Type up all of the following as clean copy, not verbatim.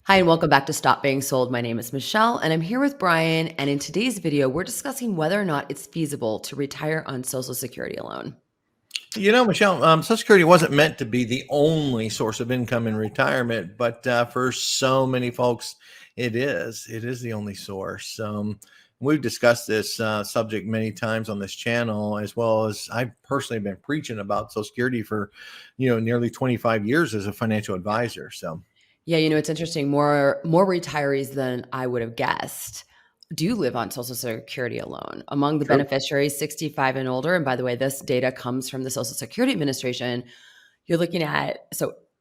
Hi, and welcome back to Stop Being Sold. My name is Michelle, and I'm here with Brian. And in today's video, we're discussing whether or not it's feasible to retire on Social Security alone. Michelle, Social Security wasn't meant to be the only source of income in retirement, but for so many folks, it is. It is the only source. We've discussed this subject many times on this channel, as well as I've personally been preaching about Social Security for, nearly 25 years as a financial advisor. So, Yeah, it's interesting. More retirees than I would have guessed do live on Social Security alone. Among the true. beneficiaries 65 and older, and by the way, this data comes from the Social Security Administration. You're looking at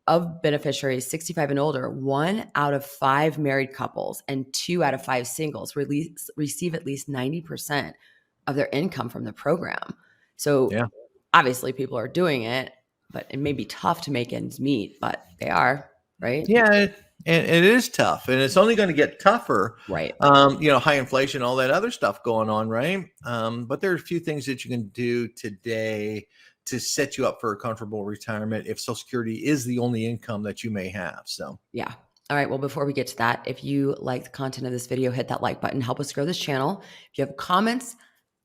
of beneficiaries 65 and older, 1 out of 5 married couples and 2 out of 5 singles receive at least 90% of their income from the program. So Yeah. obviously people are doing it, but it may be tough to make ends meet, but they are, right? Yeah, and it is tough, and it's only going to get tougher. Right. High inflation, all that other stuff going on, right? But there are a few things that you can do today to set you up for a comfortable retirement if Social Security is the only income that you may have. So, Yeah. All right. Well, before we get to that, if you like the content of this video, hit that like button, help us grow this channel. If you have comments,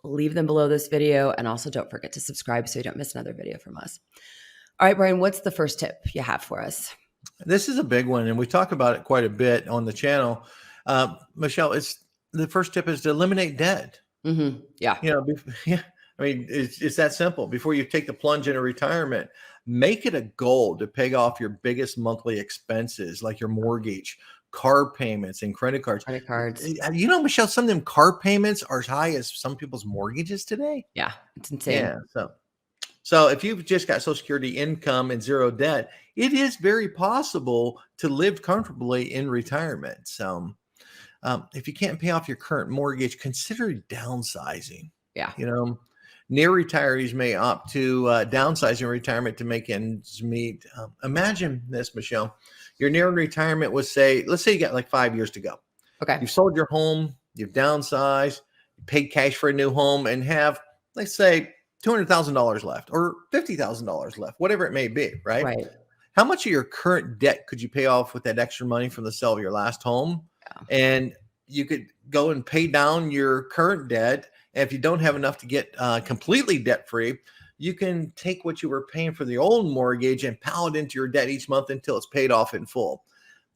leave them below this video. And also don't forget to subscribe so you don't miss another video from us. All right, Brian, what's the first tip you have for us? this is a big one, and we talk about it quite a bit on the channel. Michelle, it's the first tip is to eliminate debt. Yeah. Yeah, I mean, it's that simple. Before you take the plunge into retirement, make it a goal to pay off your biggest monthly expenses, like your mortgage, car payments, and credit cards. Credit cards. Michelle, some of them car payments are as high as some people's mortgages today. Yeah. It's insane. Yeah. So if you've just got Social Security income and zero debt, it is very possible to live comfortably in retirement. So if you can't pay off your current mortgage, consider downsizing. Yeah. Near retirees may opt to downsize in retirement to make ends meet. Imagine this, Michelle. You're nearing retirement with, let's say you got like 5 years to go. Okay. You've sold your home, you've downsized, you paid cash for a new home, and have, let's say, $200,000 left or $50,000 left, whatever it may be, right? Right. How much of your current debt could you pay off with that extra money from the sale of your last home? Yeah. And you could go and pay down your current debt. And if you don't have enough to get completely debt free, you can take what you were paying for the old mortgage and pile it into your debt each month until it's paid off in full.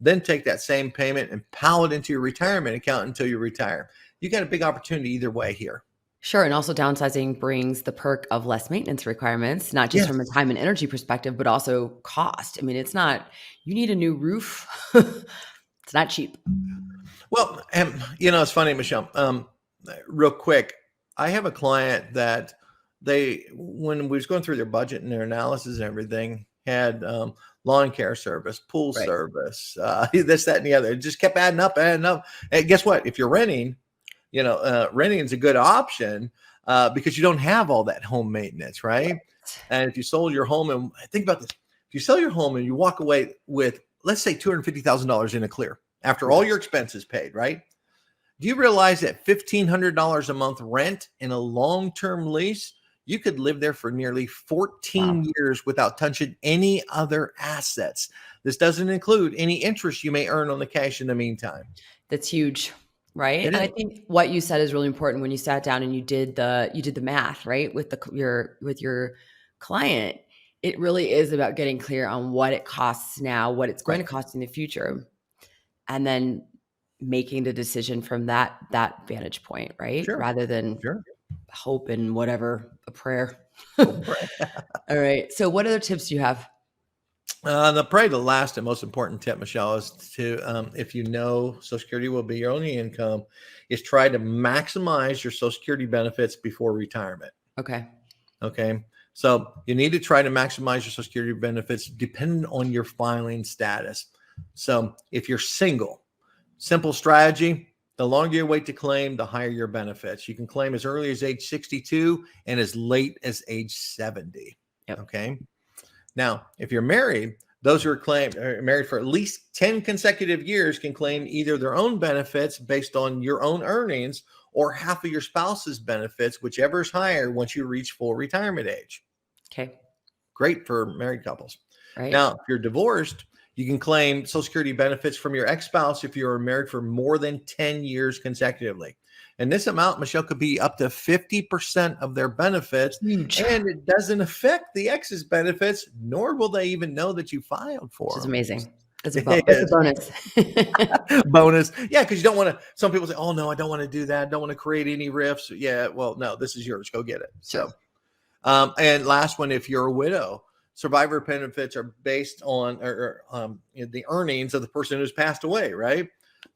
Then take that same payment and pile it into your retirement account until you retire. You got a big opportunity either way here. Sure. And also downsizing brings the perk of less maintenance requirements, not just from a time and energy perspective, but also cost. I mean, it's not, you need a new roof. It's not cheap. Well, and it's funny, Michelle, real quick, I have a client that when we was going through their budget and their analysis and everything, had lawn care service, pool Right. service, this, that, and the other. It just kept adding up. And guess what? If you're renting, renting is a good option because you don't have all that home maintenance, right? And if you sold your home, and think about this, if you sell your home and you walk away with, let's say, $250,000 in a clear after all your expenses paid, right? Do you realize that $1,500 a month rent in a long-term lease, you could live there for nearly 14 years without touching any other assets? This doesn't include any interest you may earn on the cash in the meantime. That's huge. Right. It And I is. think what you said is really important when you sat down and you did the math, right? With your client. It really is about getting clear on what it costs now, what it's going to cost in the future, and then making the decision from that vantage point, right? Sure. Rather than Sure. hope and whatever, a prayer. Right. All right. So what other tips do you have? Probably the last and most important tip, Michelle, is to, if you know Social Security will be your only income, is try to maximize your Social Security benefits before retirement. Okay. Okay. So you need to try to maximize your Social Security benefits depending on your filing status. So if you're single, simple strategy, the longer you wait to claim, the higher your benefits. You can claim as early as age 62 and as late as age 70. Yep. Okay. Now, if you're married, those who are married for at least 10 consecutive years can claim either their own benefits based on your own earnings or half of your spouse's benefits, whichever is higher once you reach full retirement age. Okay. Great for married couples. Right. Now, if you're divorced, You can claim Social Security benefits from your ex-spouse if you are married for more than 10 years consecutively. And this amount, Michelle, could be up to 50% of their benefits. Huge. And it doesn't affect the ex's benefits, nor will they even know that you filed Which for is them. amazing. It It's a is. bonus. Bonus. Yeah, because you don't want to, some people say, oh no, I don't want to do that. Don't want to create any rifts. Yeah, well, no, this is yours. Go get it. Sure. So, and last one, if you're a widow, survivor benefits are based on the earnings of the person who's passed away, right?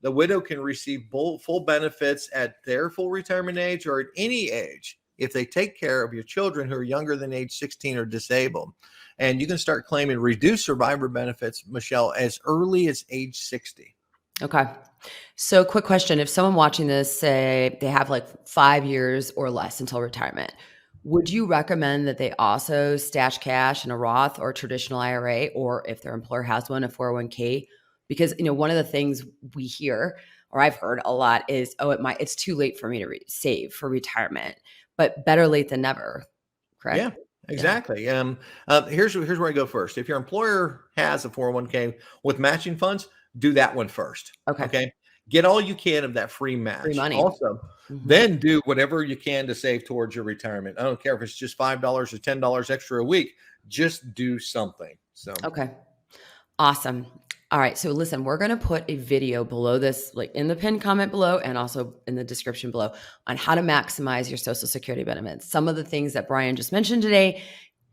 The widow can receive full benefits at their full retirement age or at any age if they take care of your children who are younger than age 16 or disabled. And you can start claiming reduced survivor benefits, Michelle, as early as age 60. Okay. So, quick question. If someone watching this, say they have like 5 years or less until retirement, would you recommend that they also stash cash in a Roth or traditional IRA, or if their employer has one, a 401k? Because, one of the things we hear, or I've heard a lot, is, oh, it's too late for me to save for retirement, but better late than never. Yeah, Correct? Yeah. exactly. Here's where I go first. If your employer has a 401k with matching funds, do that one first. Okay. Okay. Get all you can of that free Free match. money. Also, then do whatever you can to save towards your retirement. I don't care if it's just $5 or $10 extra a week. Just do something. So Okay. Awesome. All right. So listen, we're going to put a video below this, like in the pinned comment below and also in the description below, on how to maximize your Social Security benefits. Some of the things that Brian just mentioned today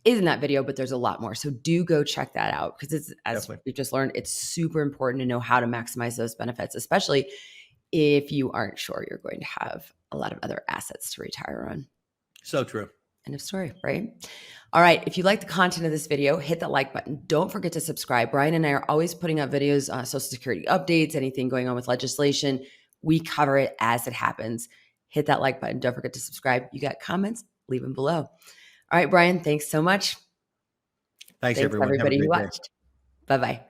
is in that video, but there's a lot more. So do go check that out, because it's, as definitely. we just learned, it's super important to know how to maximize those benefits, especially if you aren't sure you're going to have a lot of other assets to retire on. So true. End of story, right? All right. If you like the content of this video, hit that like button. Don't forget to subscribe. Brian and I are always putting out videos on Social Security updates, anything going on with legislation. We cover it as it happens. Hit that like button. Don't forget to subscribe. You got comments? Leave them below. All right, Brian, thanks so much. Thanks Thanks everyone. Have a everybody who great day. watched. Bye-bye.